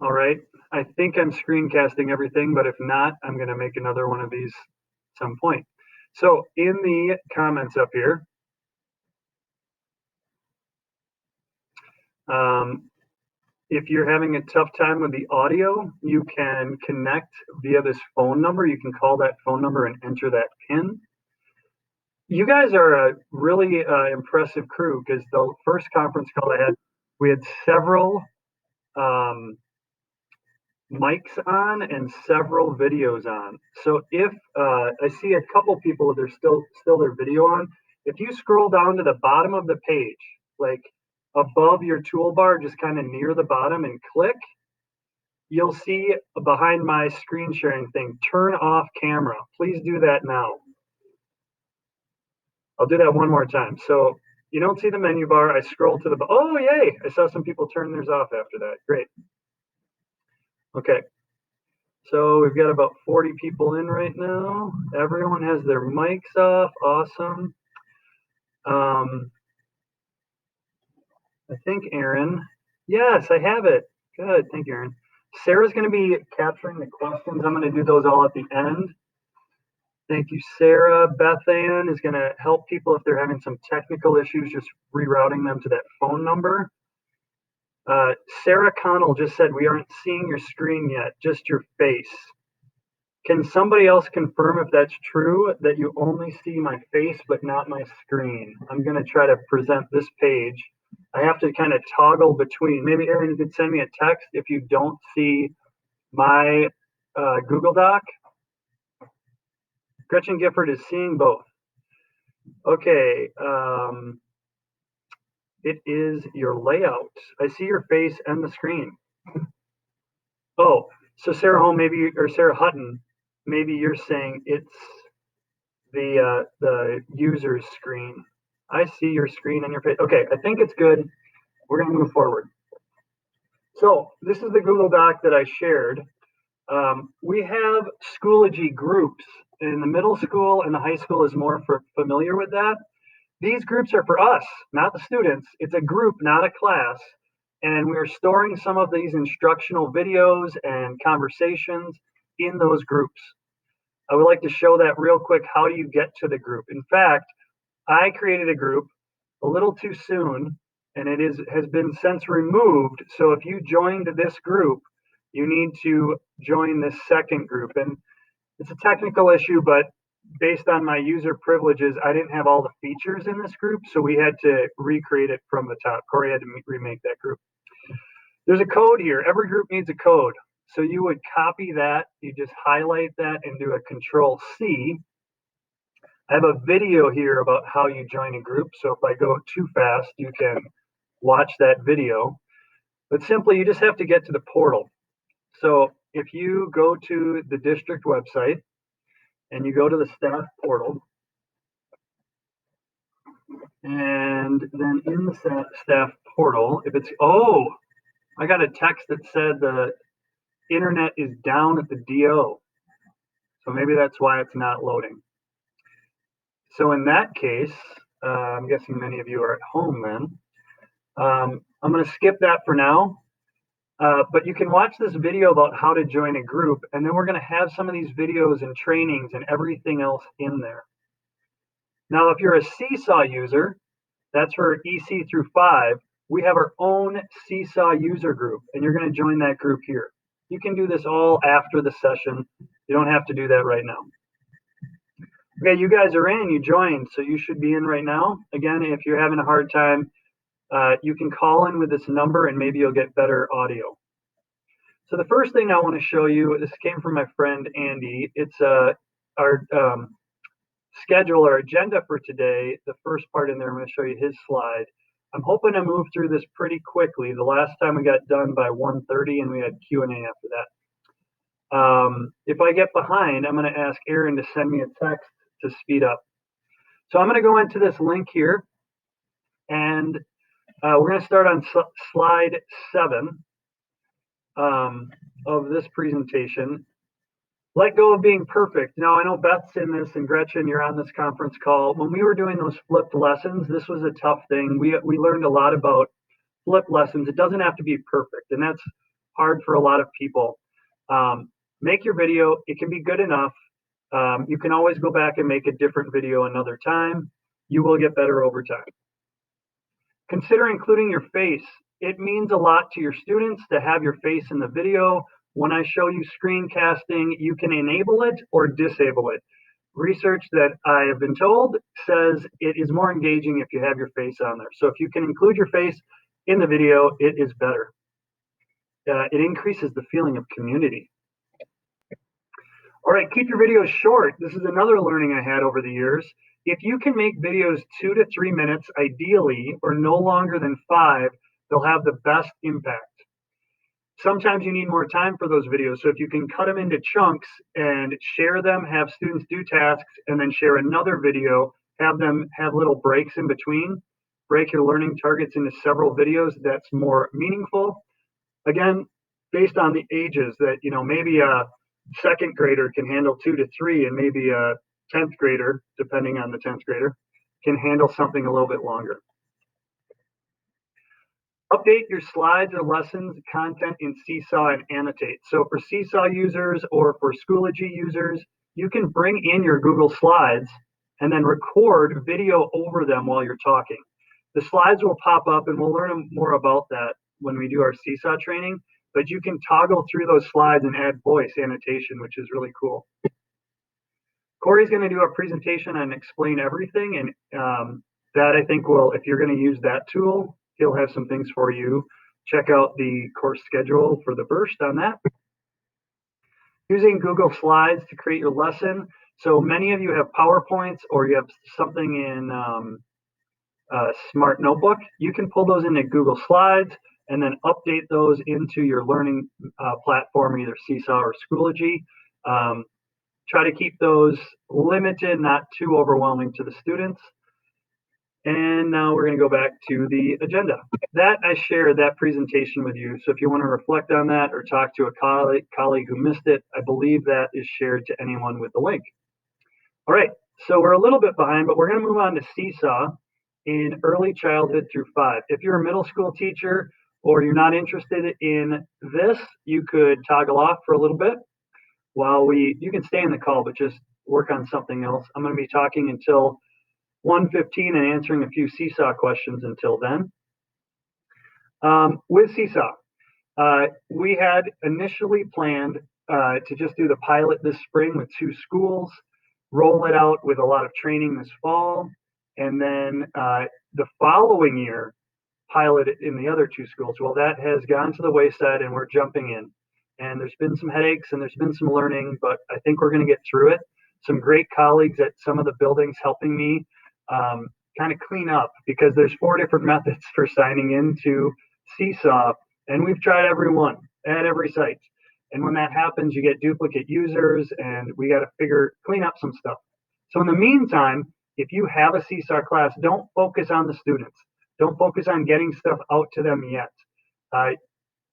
All right. I think I'm screencasting everything, but if not, I'm going to make another one of these some point. So in the comments up here, um, if you're having a tough time with the audio, you can connect via this phone number. You can call that phone number and enter that PIN. You guys are a really impressive crew because the first conference call I had, we had several um, mics on and several videos on. So if I see a couple people, there's still their video on. If you scroll down to the bottom of the page, like above your toolbar, just kind of near the bottom and click, you'll see behind my screen sharing thing, turn off camera. Please do that now. I'll do that one more time. So you don't see the menu bar. I scroll to the, oh, yay. I saw some people turn theirs off after that. Great. Okay. So we've got about 40 people in right now. Everyone has their mics off. Awesome. I think Aaron. Yes, I have it. Good. Thank you, Aaron. Sarah's going to be capturing the questions. I'm going to do those all at the end. Thank you, Sarah. Beth Ann is going to help people if they're having some technical issues, just rerouting them to that phone number. Sarah Connell just said, we aren't seeing your screen yet, just your face. Can somebody else confirm if that's true, that you only see my face but not my screen? I'm going to try to present this page. I have to kind of toggle between. Maybe Aaron, you could send me a text if you don't see my Google Doc. Gretchen Gifford is seeing both. Okay. It is your layout. I see your face and the screen. Oh, so Sarah Holm, maybe, or Sarah Hutton, maybe you're saying it's the user's screen. I see your screen and your face. Okay, I think it's good. We're going to move forward. So this is the Google Doc that I shared. We have Schoology groups. In the middle school and the high school is more familiar with that. These groups are for us, not the students. It's a group, not a class. And we're storing some of these instructional videos and conversations in those groups. I would like to show that real quick. How do you get to the group? In fact, I created a group a little too soon, and it has been since removed. So if you joined this group, you need to join this second group. And it's a technical issue, but based on my user privileges, I didn't have all the features in this group, so we had to recreate it from the top. Corey had to remake that group. There's a code here. Every group needs a code. So you would copy that, you just highlight that and do a Control C. I have a video here about how you join a group. So if I go too fast, you can watch that video. But simply, you just have to get to the portal. So if you go to the district website and you go to the staff portal, and then in the staff portal, if it's, oh, I got a text that said the internet is down at the DO. So maybe that's why it's not loading. So in that case, I'm guessing many of you are at home then. I'm going to skip that for now. But you can watch this video about how to join a group, and then we're going to have some of these videos and trainings and everything else in there. Now, if you're a Seesaw user, that's for EC through 5, we have our own Seesaw user group, and you're going to join that group here. You can do this all after the session. You don't have to do that right now. Okay, you guys are in, you joined, so you should be in right now. Again, if you're having a hard time, you can call in with this number and maybe you'll get better audio. So the first thing I want to show you, this came from my friend Andy. It's our schedule, our agenda for today. The first part in there, I'm going to show you his slide. I'm hoping to move through this pretty quickly. The last time we got done by 1:30 and we had Q&A after that. If I get behind, I'm going to ask Aaron to send me a text to speed up. So I'm going to go into this link here, and we're going to start on slide 7 of this presentation. Let go of being perfect. Now, I know Beth's in this, and Gretchen, you're on this conference call. When we were doing those flipped lessons, this was a tough thing. We learned a lot about flipped lessons. It doesn't have to be perfect, and that's hard for a lot of people. Make your video. It can be good enough. You can always go back and make a different video another time. You will get better over time. Consider including your face. It means a lot to your students to have your face in the video. When I show you screencasting, you can enable it or disable it. Research that I have been told says it is more engaging if you have your face on there. So if you can include your face in the video, it is better. It increases the feeling of community. All right, keep your videos short. This is another learning I had over the years. If you can make videos 2 to 3 minutes, ideally, or no longer than 5, they'll have the best impact. Sometimes you need more time for those videos. So if you can cut them into chunks and share them, have students do tasks, and then share another video, have them have little breaks in between, break your learning targets into several videos, that's more meaningful. Again, based on the ages that, maybe a second grader can handle 2 to 3, and maybe a 10th grader, depending on the 10th grader, can handle something a little bit longer. Update your slides or lessons content in Seesaw and annotate. So for Seesaw users or for Schoology users, you can bring in your Google Slides and then record video over them while you're talking. The slides will pop up, and we'll learn more about that when we do our Seesaw training, but you can toggle through those slides and add voice annotation, which is really cool. Corey's going to do a presentation and explain everything, and that I think will, if you're going to use that tool, he'll have some things for you. Check out the course schedule for the burst on that. Using Google Slides to create your lesson. So many of you have PowerPoints, or you have something in Smart Notebook. You can pull those into Google Slides and then update those into your learning platform, either Seesaw or Schoology. Try to keep those limited, not too overwhelming to the students. And now we're going to go back to the agenda. That I shared that presentation with you. So if you want to reflect on that or talk to a colleague who missed it, I believe that is shared to anyone with the link. All right, so we're a little bit behind, but we're going to move on to Seesaw in early childhood through 5. If you're a middle school teacher or you're not interested in this, you could toggle off for a little bit while you can stay in the call, but just work on something else. I'm going to be talking until 1:15 and answering a few Seesaw questions until then. With Seesaw, we had initially planned to just do the pilot this spring with 2 schools, roll it out with a lot of training this fall, and then the following year, pilot it in the other 2 schools. Well, that has gone to the wayside, and we're jumping in. And there's been some headaches and there's been some learning, but I think we're going to get through it. Some great colleagues at some of the buildings helping me kind of clean up, because there's 4 different methods for signing into Seesaw, and we've tried every one at every site. And when that happens, you get duplicate users, and we got to clean up some stuff. So in the meantime, if you have a Seesaw class, don't focus on the students. Don't focus on getting stuff out to them yet.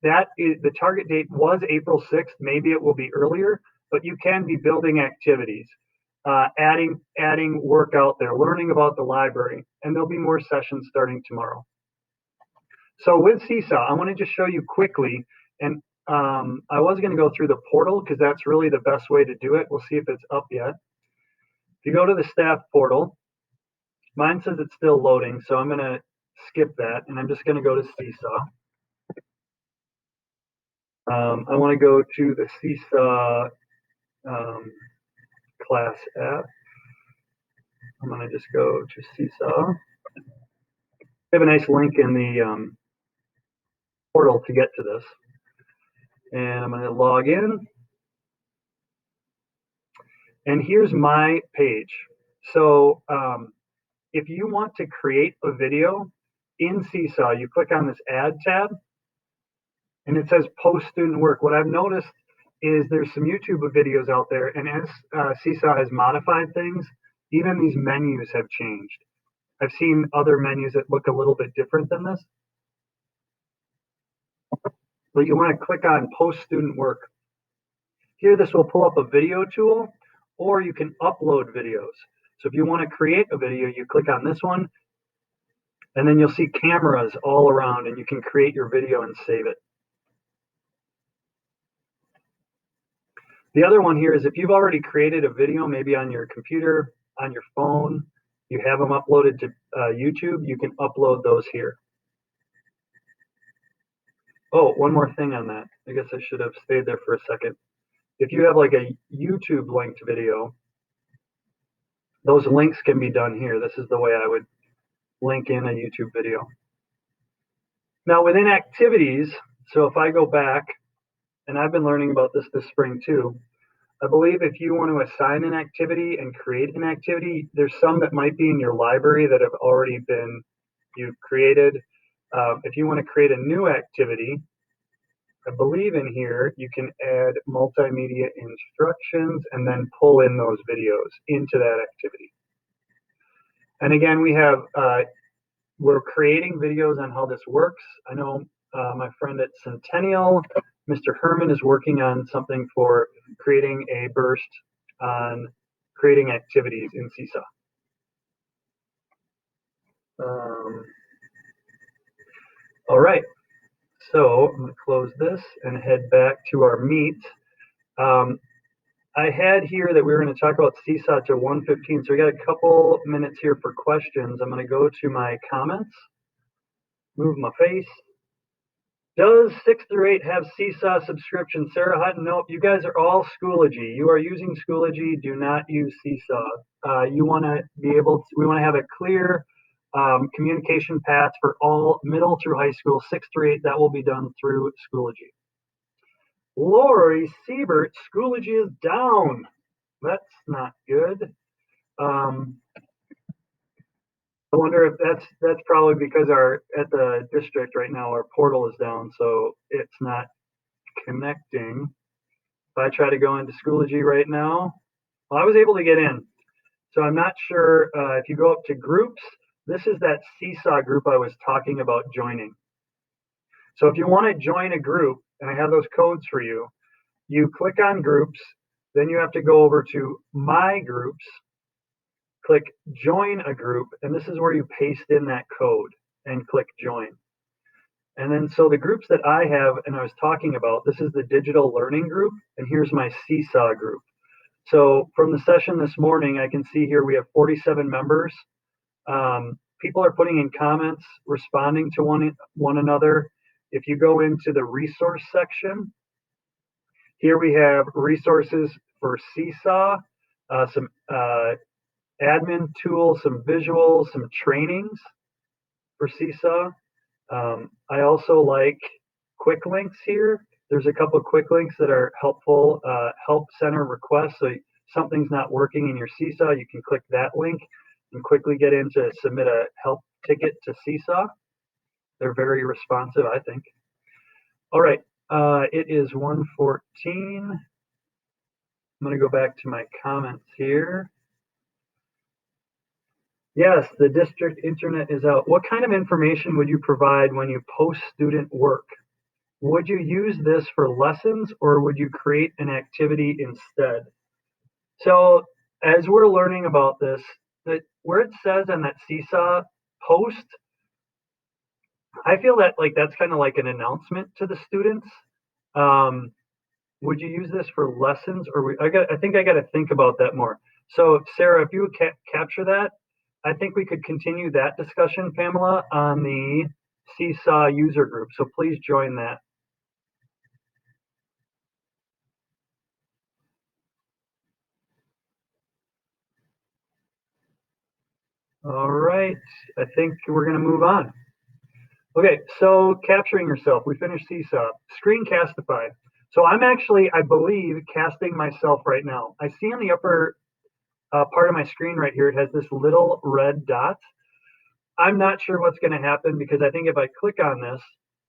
The target date was April 6th. Maybe it will be earlier, but you can be building activities, adding work out there, learning about the library, and there'll be more sessions starting tomorrow. So with Seesaw, I want to just show you quickly, and I was going to go through the portal because that's really the best way to do it. We'll see if it's up yet. If you go to the staff portal, mine says it's still loading, so I'm going to skip that, and I'm just going to go to Seesaw. I want to go to the Seesaw class app. I'm going to just go to Seesaw. I have a nice link in the portal to get to this. And I'm going to log in. And here's my page. So if you want to create a video in Seesaw, you click on this Add tab, and it says Post Student Work. What I've noticed is there's some YouTube videos out there, and as Seesaw has modified things, even these menus have changed. I've seen other menus that look a little bit different than this. But you want to click on Post Student Work. Here, this will pull up a video tool, or you can upload videos. So if you want to create a video, you click on this one, and then you'll see cameras all around, and you can create your video and save it. The other one here is if you've already created a video, maybe on your computer, on your phone, you have them uploaded to YouTube, you can upload those here. Oh, one more thing on that. I guess I should have stayed there for a second. If you have like a YouTube linked video, those links can be done here. This is the way I would link in a YouTube video. Now within activities, so if I go back, and I've been learning about this spring too, I believe if you want to assign an activity and create an activity, there's some that might be in your library that have already been you've created. If you want to create a new activity, I believe in here you can add multimedia instructions and then pull in those videos into that activity. And again, we're creating videos on how this works. I know my friend at Centennial, Mr. Herman, is working on something for creating a burst on creating activities in Seesaw. All right, so I'm going to close this and head back to our meet. I had here that we were going to talk about Seesaw to 1:15, so we got a couple minutes here for questions. I'm going to go to my comments, move my face. Does 6 through 8 have Seesaw subscription? Sarah Hutton, nope. You guys are all Schoology. You are using Schoology. Do not use Seesaw. You want to be able to, we want to have a clear communication path for all middle through high school, 6 through 8. That will be done through Schoology. Lori Siebert, Schoology is down. That's not good. I wonder if that's probably because at the district right now our portal is down, so it's not connecting. If I try to go into Schoology right now, well, I was able to get in, so I'm not sure if you go up to groups. This is that Seesaw group I was talking about joining. So if you want to join a group, and I have those codes for you, you click on groups, then you have to go over to my groups, click join a group, and this is where you paste in that code and click join. And then so the groups that I have and I was talking about, this is the digital learning group, and here's my Seesaw group. So from the session this morning, I can see here we have 47 members. People are putting in comments, responding to one another. If you go into the resource section, here we have resources for Seesaw, some admin tools, some visuals, some trainings for Seesaw. I also like quick links here. There's a couple of quick links that are helpful. Help center requests. So something's not working in your Seesaw, you can click that link and quickly get in to submit a help ticket to Seesaw. They're very responsive, I think. All right, it is 1:14. I'm going to go back to my comments here. Yes, the district internet is out. What kind of information would you provide when you post student work? Would you use this for lessons or would you create an activity instead? So as we're learning about this, where it says on that Seesaw post, I feel that that's kind of like an announcement to the students. Would you use this for lessons or I think I got to think about that more. So Sarah, if you would capture that, I think we could continue that discussion, Pamela, on the Seesaw user group. So please join that. All right, I think we're going to move on. Okay, so capturing yourself. We finished Seesaw. Screencastify. So I'm actually, I believe, casting myself right now. I see on the upper part of my screen right here, it has this little red dot. I'm not sure what's going to happen because I think if I click on this,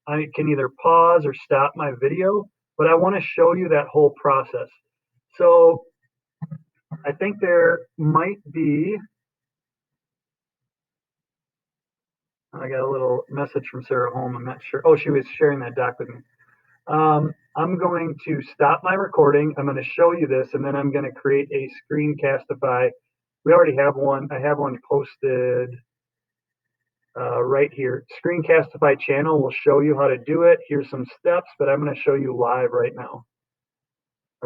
I can either pause or stop my video, but I want to show you that whole process. So I think there might be, I got a little message from Sarah Holm. I'm not sure. Oh, she was sharing that doc with me. I'm going to stop my recording. I'm going to show you this, and then I'm going to create a Screencastify. We already have one. I have one posted right here. Screencastify channel will show you how to do it. Here's some steps, but I'm going to show you live right now.